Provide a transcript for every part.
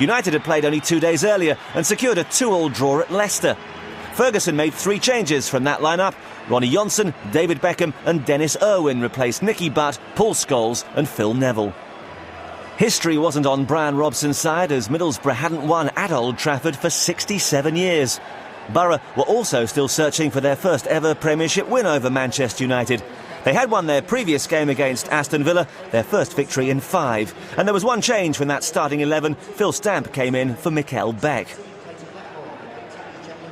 United had played only 2 days earlier and secured a 2-2 draw at Leicester. Ferguson made 3 changes from that lineup. Ronnie Johnson, David Beckham and Dennis Irwin replaced Nicky Butt, Paul Scholes and Phil Neville. History wasn't on Brian Robson's side, as Middlesbrough hadn't won at Old Trafford for 67 years. Borough were also still searching for their first ever Premiership win over Manchester United. They had won their previous game against Aston Villa, their first victory in 5. And there was one change when that starting 11, Phil Stamp, came in for Mikkel Beck.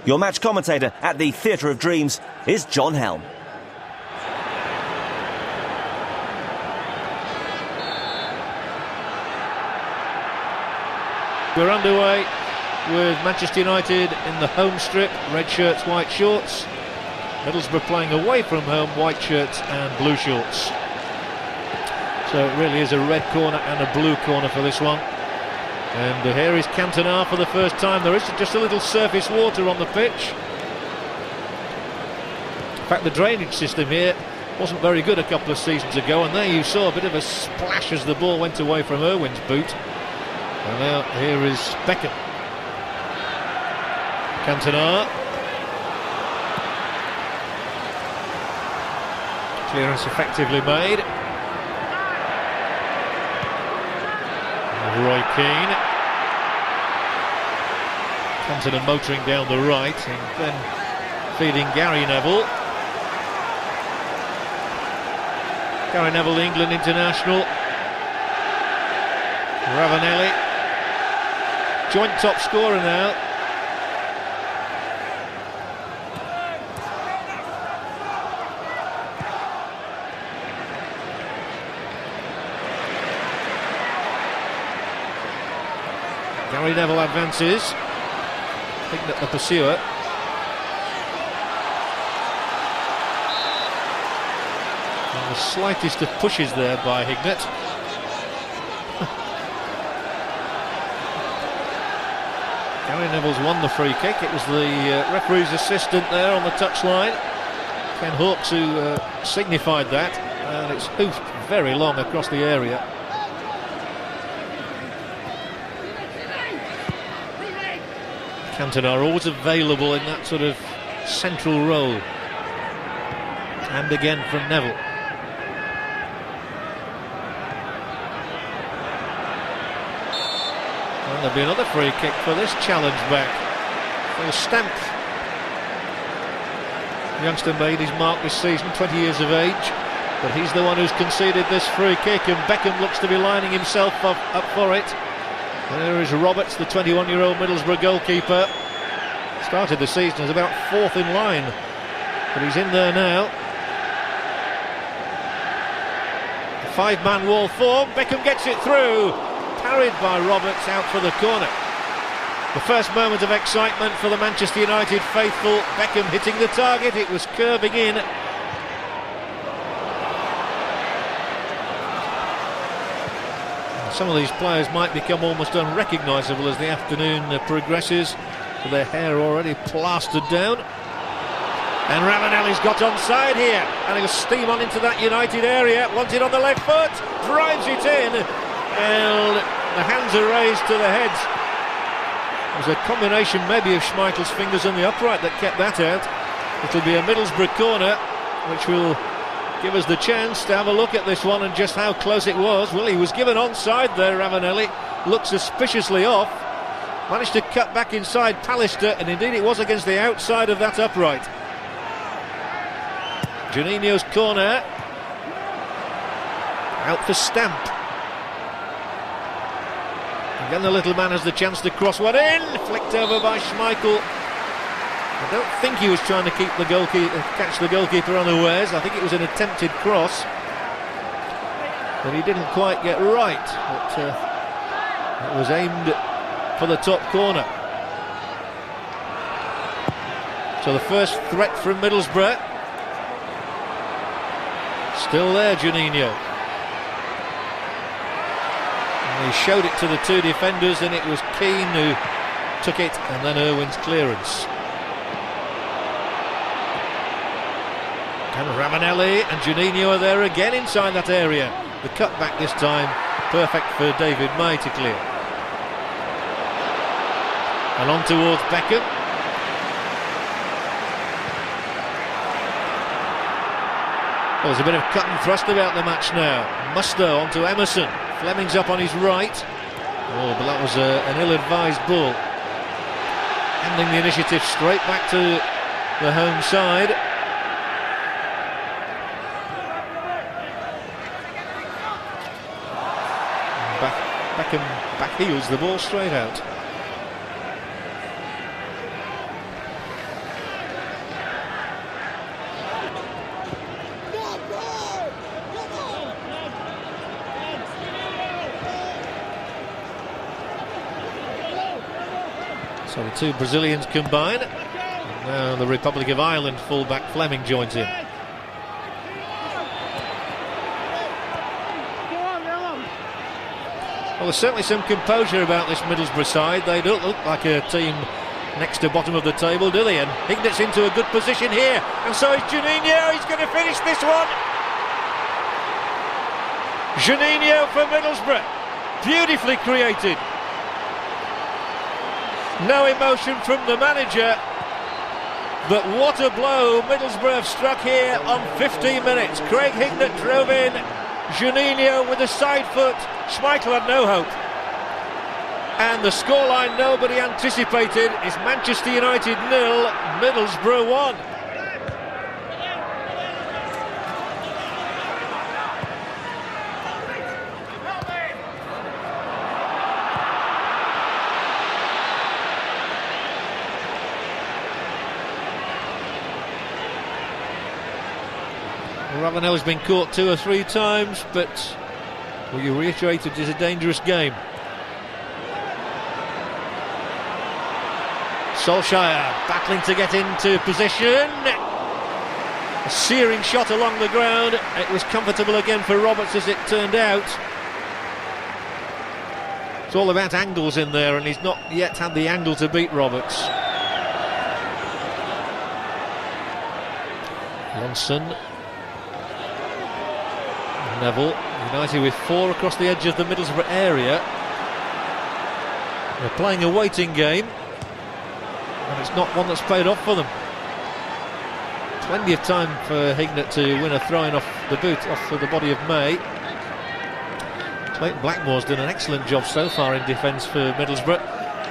Your match commentator at the Theatre of Dreams is John Helm. We're underway with Manchester United in the home strip, red shirts, white shorts. Middlesbrough playing away from home, white shirts and blue shorts. So it really is a red corner and a blue corner for this one. And here is Cantona for the first time. There is just a little surface water on the pitch. In fact, the drainage system here wasn't very good a couple of seasons ago, and there you saw a bit of a splash as the ball went away from Irwin's boot. And now here is Beckham. Cantona. Clearance effectively made. Roy Keane. Cantona motoring down the right and then feeding Gary Neville. Gary Neville, the England international. Ravanelli, joint top scorer now. Gary Neville advances. Hignett the pursuer. And the slightest of pushes there by Hignett. Gary Neville's won the free kick. It was the referee's assistant there on the touchline, Ken Hawkes, who signified that, and it's hoofed very long across the area. Cantona always available in that sort of central role. And again from Neville. And there'll be another free kick for this challenge back. For Stamp. Youngster made his mark this season, 20 years of age. But he's the one who's conceded this free kick, and Beckham looks to be lining himself up for it. There is Roberts, the 21-year-old Middlesbrough goalkeeper. Started the season as about 4th in line, but he's in there now. The 5-man wall form. Beckham gets it through. Parried by Roberts, out for the corner. The first moment of excitement for the Manchester United faithful. Beckham hitting the target. It was curving in. Some of these players might become almost unrecognisable as the afternoon progresses, with their hair already plastered down. And Ravanelli's got onside here, and he'll steam on into that United area. Wants it on the left foot, drives it in, and the hands are raised to the heads. It was a combination maybe of Schmeichel's fingers and the upright that kept that out. It'll be a Middlesbrough corner, which will give us the chance to have a look at this one and just how close it was. Well, he was given onside there, Ravanelli. Looked suspiciously off. Managed to cut back inside Pallister, and indeed it was against the outside of that upright. Juninho's corner. Out for Stamp. Again, the little man has the chance to cross one in. Flicked over by Schmeichel. I don't think he was trying to keep the catch the goalkeeper unawares. I think it was an attempted cross that he didn't quite get right. But it was aimed for the top corner. So the first threat from Middlesbrough. Still there, Juninho. And he showed it to the 2 defenders, and it was Keane who took it, and then Irwin's clearance. And Ravanelli and Juninho are there again inside that area. The cutback this time, perfect for David May to clear. And on towards Beckham. Well, there's a bit of cut and thrust about the match now. Mustoe onto Emerson. Fleming's up on his right. Oh, but that was an ill-advised ball. Handing the initiative straight back to the home side. Beckham backheels the ball straight out. So the two Brazilians combine. And now the Republic of Ireland fullback Fleming joins in. Well, there's certainly some composure about this Middlesbrough side. They don't look like a team next to bottom of the table, do they? And Hignett's into a good position here. And so is Juninho. He's going to finish this one. Juninho for Middlesbrough. Beautifully created. No emotion from the manager. But what a blow Middlesbrough have struck here on 15 minutes. Craig Hignett drove in. Juninho with a side foot. Schmeichel had no hope. And the scoreline nobody anticipated is Manchester United 0, Middlesbrough 1. Ravanelli's been caught 2 or 3 times, but what you reiterated is a dangerous game. Solskjaer battling to get into position. A searing shot along the ground. It was comfortable again for Roberts as it turned out. It's all about angles in there, and he's not yet had the angle to beat Roberts. Johnson. Neville, United with 4 across the edge of the Middlesbrough area. They're playing a waiting game, and it's not one that's paid off for them. Plenty of time for Hignett to win a throw-in off the boot, off the body of May. Clayton Blackmore's done an excellent job so far in defence for Middlesbrough.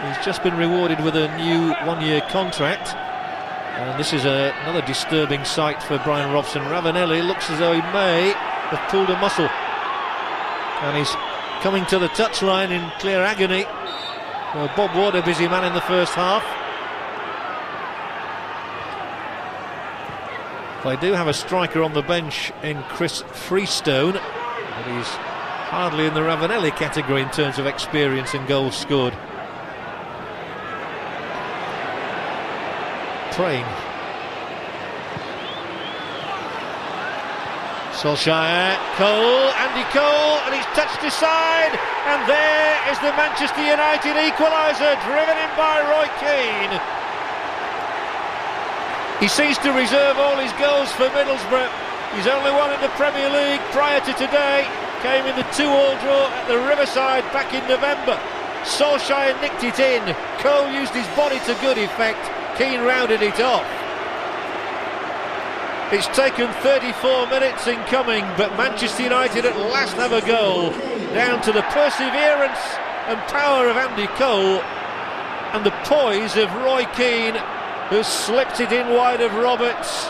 He's just been rewarded with a new 1-year contract. And this is another disturbing sight for Brian Robson. Ravanelli looks as though he may have pulled a muscle, and he's coming to the touchline in clear agony. Well, Bob Ward, a busy man in the first half. They do have a striker on the bench in Chris Freestone, but he's hardly in the Ravanelli category in terms of experience and goals scored. Praying. Solskjaer, Andy Cole, and he's touched aside, and there is the Manchester United equaliser, driven in by Roy Keane. He seems to reserve all his goals for Middlesbrough. He's only won in the Premier League prior to today, came in the 2-2 draw at the Riverside back in November. Solskjaer nicked it in, Cole used his body to good effect, Keane rounded it off. It's taken 34 minutes in coming, but Manchester United at last have a goal, down to the perseverance and power of Andy Cole and the poise of Roy Keane, who slipped it in wide of Roberts.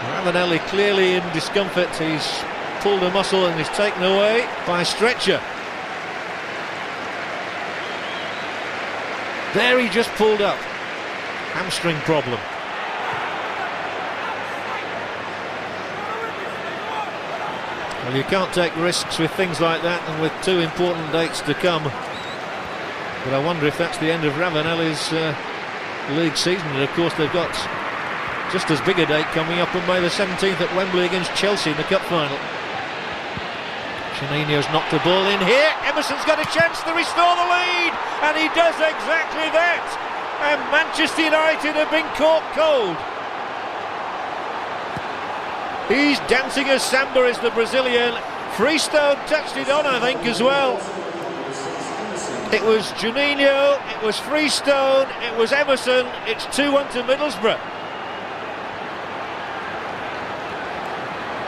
Ravanelli clearly in discomfort. He's pulled a muscle and is taken away by a stretcher. There he just pulled up. Hamstring problem. Well, you can't take risks with things like that, and with 2 important dates to come. But I wonder if that's the end of Ravanelli's league season. And of course they've got just as big a date coming up on May the 17th at Wembley against Chelsea in the cup final. Juninho's knocked the ball in here. Emerson's got a chance to restore the lead, and he does exactly that. And Manchester United have been caught cold. He's dancing a samba, is the Brazilian. Freestone touched it on, I think, as well. It was Juninho, it was Freestone, it was Emerson. It's 2-1 to Middlesbrough.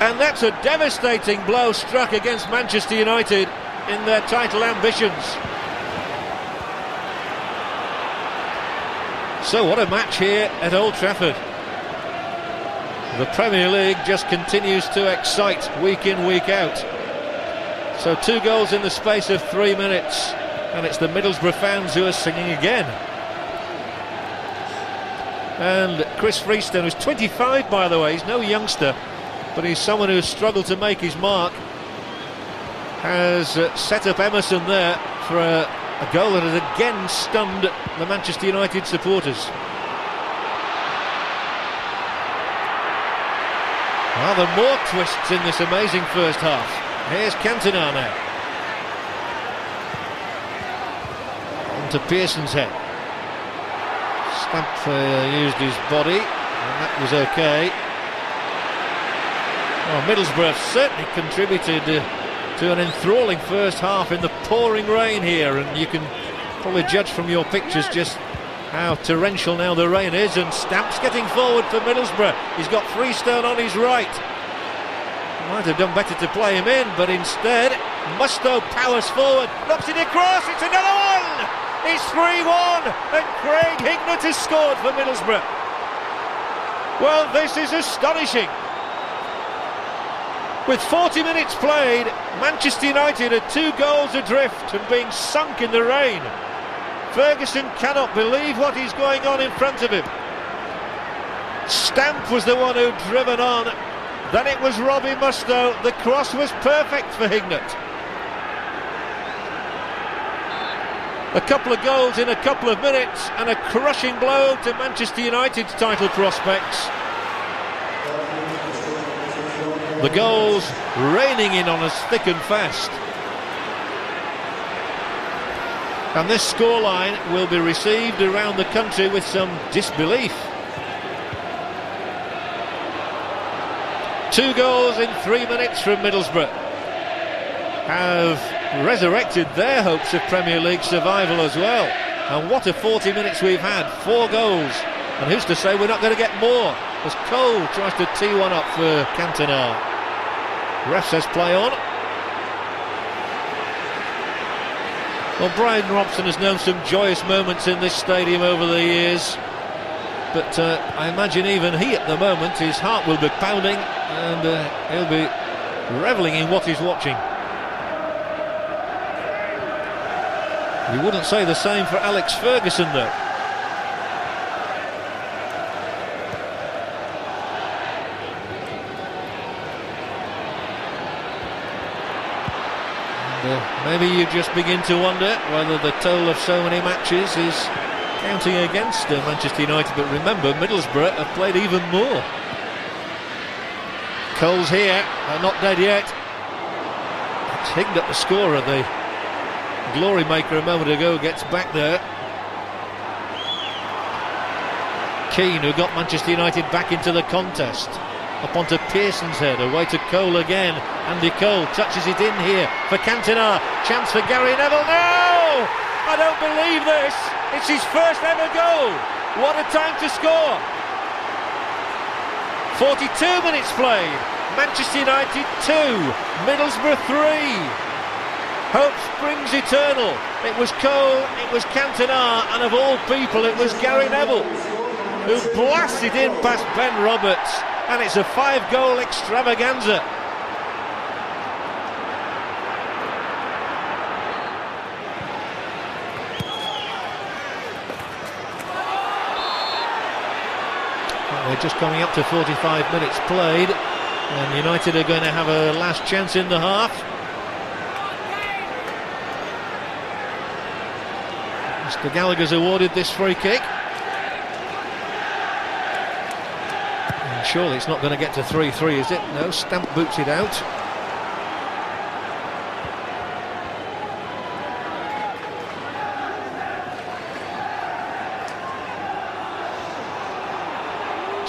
And that's a devastating blow struck against Manchester United in their title ambitions. So what a match here at Old Trafford. The Premier League just continues to excite week in, week out. So 2 goals in the space of 3 minutes, and it's the Middlesbrough fans who are singing again. And Chris Freestone, who's 25 by the way, he's no youngster, but he's someone who's struggled to make his mark, has set up Emerson there for a goal that has again stunned the Manchester United supporters. Well, there are more twists in this amazing first half. Here's Cantona now. On to Pearson's head. Stamp used his body, and that was okay. Well, Middlesbrough certainly contributed to an enthralling first half in the pouring rain here, and you can probably judge from your pictures just how torrential now the rain is. And Stamp's getting forward for Middlesbrough. He's got Freestone on his right. Might have done better to play him in, but instead Mustoe powers forward, knocks it across. It's another one. It's 3-1, and Craig Hignett has scored for Middlesbrough. Well, this is astonishing. With 40 minutes played, Manchester United are 2 goals adrift and being sunk in the rain. Ferguson cannot believe what is going on in front of him. Stamp was the one who'd driven on. Then it was Robbie Mustoe. The cross was perfect for Hignett. A couple of goals in a couple of minutes, and a crushing blow to Manchester United's title prospects. The goals raining in on us thick and fast. And this scoreline will be received around the country with some disbelief. 2 goals in 3 minutes from Middlesbrough have resurrected their hopes of Premier League survival as well. And what a 40 minutes we've had. 4 goals. And who's to say we're not going to get more, as Cole tries to tee one up for Cantona. Ref says play on. Well, Brian Robson has known some joyous moments in this stadium over the years, but I imagine even he at the moment, his heart will be pounding, and he'll be revelling in what he's watching. You wouldn't say the same for Alex Ferguson though. Maybe you just begin to wonder whether the toll of so many matches is counting against Manchester United. But remember, Middlesbrough have played even more. Cole's here, they're not dead yet. It's Hignett, the scorer, the glory maker a moment ago, gets back there. Keane, who got Manchester United back into the contest. Up onto Pearson's head, away to Cole again. Andy Cole touches it in here for Cantona. Chance for Gary Neville. No! I don't believe this. It's his first ever goal. What a time to score. 42 minutes played. Manchester United 2, Middlesbrough 3. Hope springs eternal. It was Cole, it was Cantona, and of all people it was Gary Neville, who blasted in past Ben Roberts. And it's a 5-goal extravaganza. Well, we're just coming up to 45 minutes played, and United are going to have a last chance in the half. Mr. Gallagher's awarded this free kick. Surely it's not going to get to 3-3, is it? No, Stamp boots it out.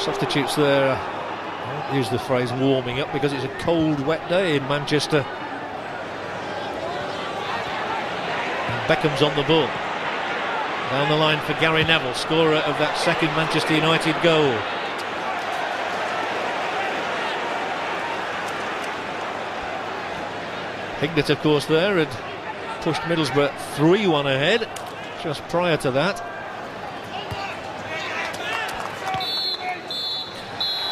Substitutes there. I won't use the phrase warming up because it's a cold, wet day in Manchester. And Beckham's on the ball. Down the line for Gary Neville, scorer of that second Manchester United goal. Hignett, of course, there had pushed Middlesbrough 3-1 ahead just prior to that.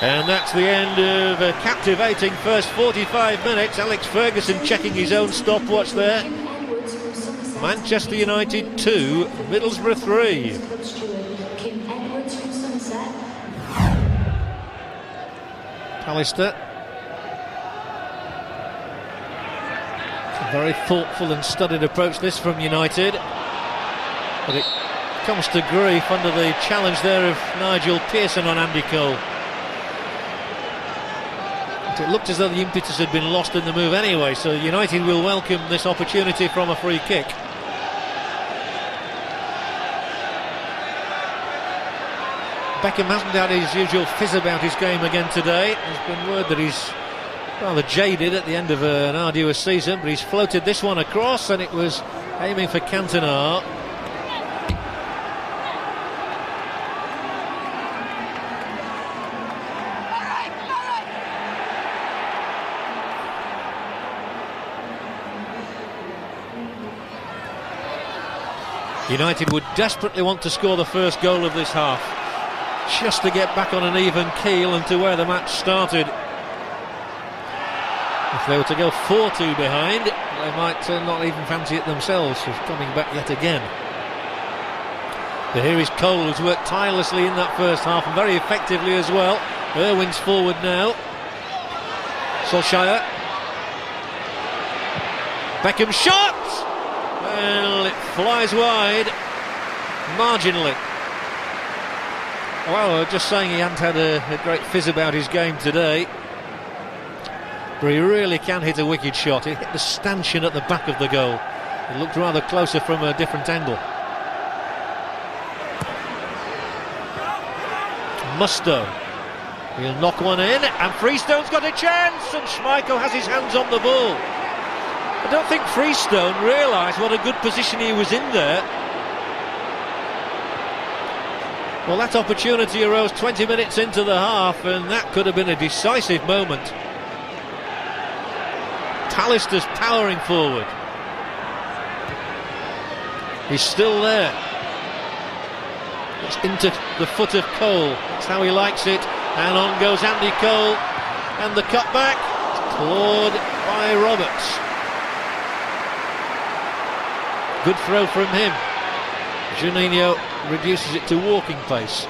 And that's the end of a captivating first 45 minutes. Alex Ferguson checking his own stopwatch there. Manchester United 2, Middlesbrough 3. Pallister. A very thoughtful and studied approach this from United. But it comes to grief under the challenge there of Nigel Pearson on Andy Cole. It looked as though the impetus had been lost in the move anyway, so United will welcome this opportunity from a free kick. Beckham hasn't had his usual fizz about his game again today. There's been word that he's rather jaded at the end of an arduous season, but he's floated this one across, and it was aiming for Cantona. United would desperately want to score the first goal of this half, just to get back on an even keel and to where the match started. If they were to go 4-2 behind, they might not even fancy it themselves of coming back yet again. But here is Cole, who's worked tirelessly in that first half and very effectively as well. Irwin's forward now. Solskjaer. Beckham shot! Well, it flies wide, marginally. Well, just saying he hadn't had a great fizz about his game today. But he really can hit a wicked shot. He hit the stanchion at the back of the goal. It looked rather closer from a different angle. Musto. He'll knock one in, and Freestone's got a chance, and Schmeichel has his hands on the ball. I don't think Freestone realised what a good position he was in there. Well, that opportunity arose 20 minutes into the half, and that could have been a decisive moment. Pallister's powering forward. He's still there. It's into the foot of Cole. That's how he likes it. And on goes Andy Cole. And the cutback. It's clawed by Roberts. Good throw from him. Juninho reduces it to walking pace.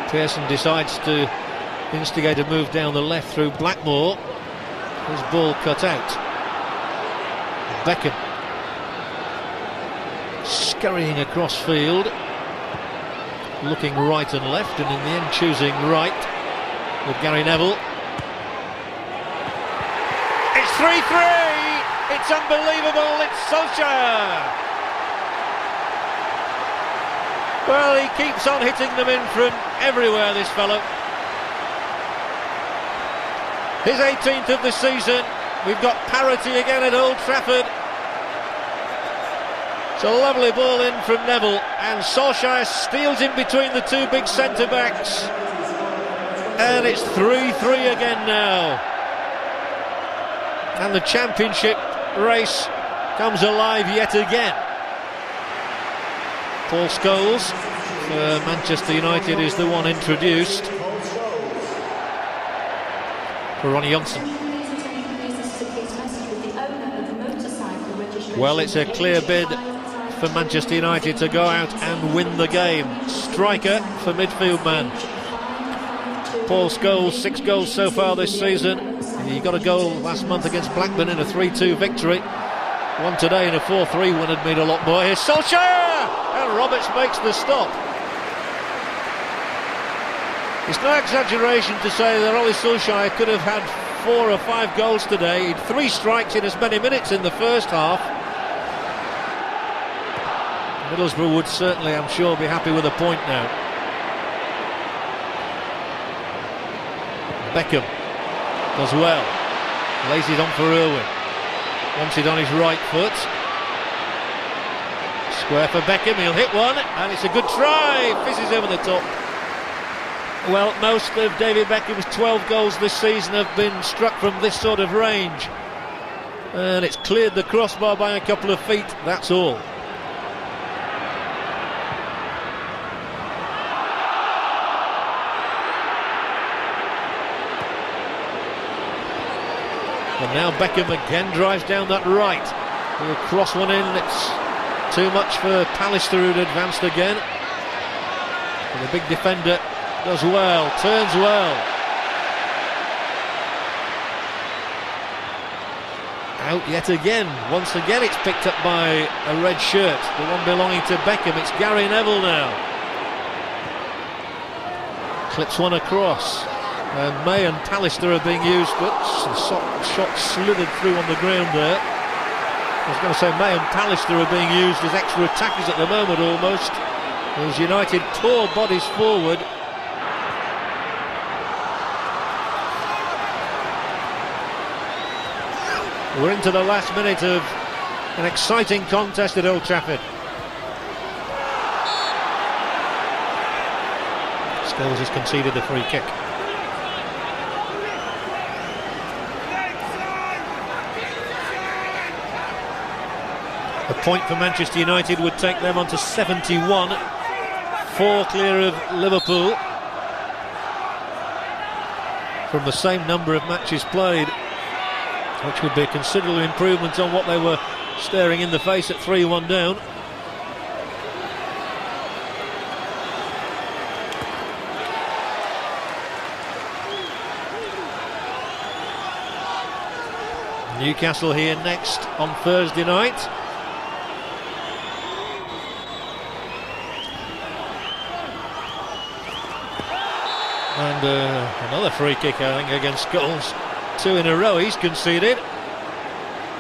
Pearson decides to instigate a move down the left through Blackmore. His ball cut out. Beckham scurrying across field, looking right and left, and in the end choosing right with Gary Neville. It's 3-3. It's unbelievable. It's Solskjaer. Well, he keeps on hitting them in from everywhere, this fellow. His 18th of the season. We've got parity again at Old Trafford. It's a lovely ball in from Neville, and Solskjaer steals in between the two big centre-backs. And it's 3-3 again now. And the championship race comes alive yet again. Paul Scholes for Manchester United is the one introduced for Ronnie Johnson. Well, it's a clear bid for Manchester United to go out and win the game. Striker for midfield man Paul Scholes, 6 goals so far this season. He got a goal last month against Blackburn in a 3-2 victory. One today in a 4-3 win would mean a lot more. Here's Solskjaer! And Roberts makes the stop. It's no exaggeration to say that Ole Solskjaer could have had 4 or 5 goals today. He'd 3 strikes in as many minutes in the first half. Middlesbrough would certainly, I'm sure, be happy with a point now. Beckham does well, lays it on for Irwin, wants it on his right foot. Square for Beckham, he'll hit one, and it's a good try, fizzes over the top. Well, most of David Beckham's 12 goals this season have been struck from this sort of range, and it's cleared the crossbar by a couple of feet, that's all. And now Beckham again drives down that right. He'll cross one in, it's too much for Pallister, who'd advanced again. And the big defender does well, turns well. Out yet again. Once again it's picked up by a red shirt, the one belonging to Beckham. It's Gary Neville now. Clips one across. And May and Pallister are being used, but the shot slithered through on the ground there. I was going to say May and Pallister are being used as extra attackers at the moment almost, as United pour bodies forward. We're into the last minute of an exciting contest at Old Trafford. Scholes has conceded a free kick. A point for Manchester United would take them on to 71, 4 clear of Liverpool from the same number of matches played, which would be a considerable improvement on what they were staring in the face at 3-1 down. Newcastle here next on Thursday night. And another free kick, I think, against Scholes. 2 in a row he's conceded.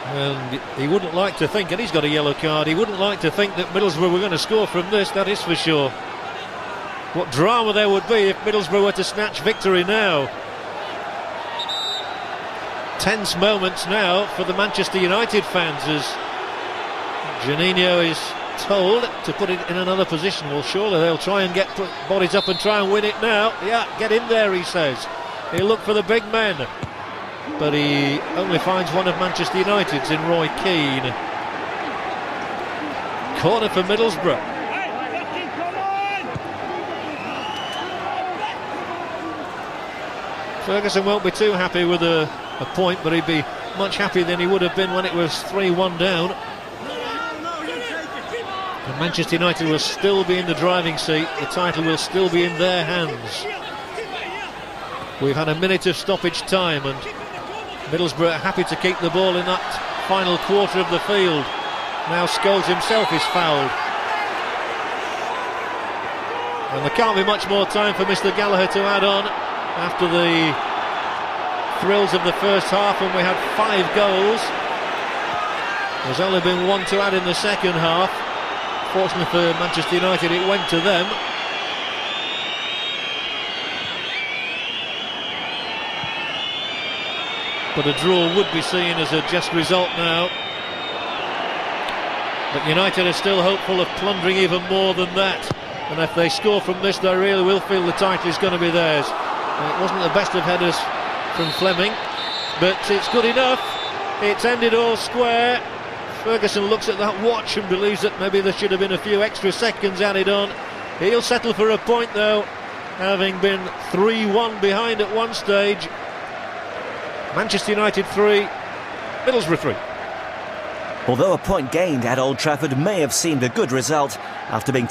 And he wouldn't like to think, and he's got a yellow card, he wouldn't like to think that Middlesbrough were going to score from this, that is for sure. What drama there would be if Middlesbrough were to snatch victory now. Tense moments now for the Manchester United fans as Juninho is told to put it in another position. Well, surely they'll try and get bodies up and try and win it now. Yeah, get in there, he says. He'll look for the big men, but he only finds one of Manchester United's in Roy Keane. Corner for Middlesbrough. Ferguson won't be too happy with a point, but he'd be much happier than he would have been when it was 3-1 down. And Manchester United will still be in the driving seat. The title will still be in their hands. We've had a minute of stoppage time, and Middlesbrough are happy to keep the ball in that final quarter of the field. Now Scholes himself is fouled. And there can't be much more time for Mr. Gallagher to add on after the thrills of the first half when we had 5 goals. There's only been 1 to add in the second half. Fortunately for Manchester United, it went to them. But a draw would be seen as a just result now. But United are still hopeful of plundering even more than that. And if they score from this, they really will feel the title is going to be theirs. It wasn't the best of headers from Fleming, but it's good enough. It's ended all square. Ferguson looks at that watch and believes that maybe there should have been a few extra seconds added on. He'll settle for a point though, having been 3-1 behind at one stage. Manchester United 3, Middlesbrough 3. Although a point gained at Old Trafford may have seemed a good result, after being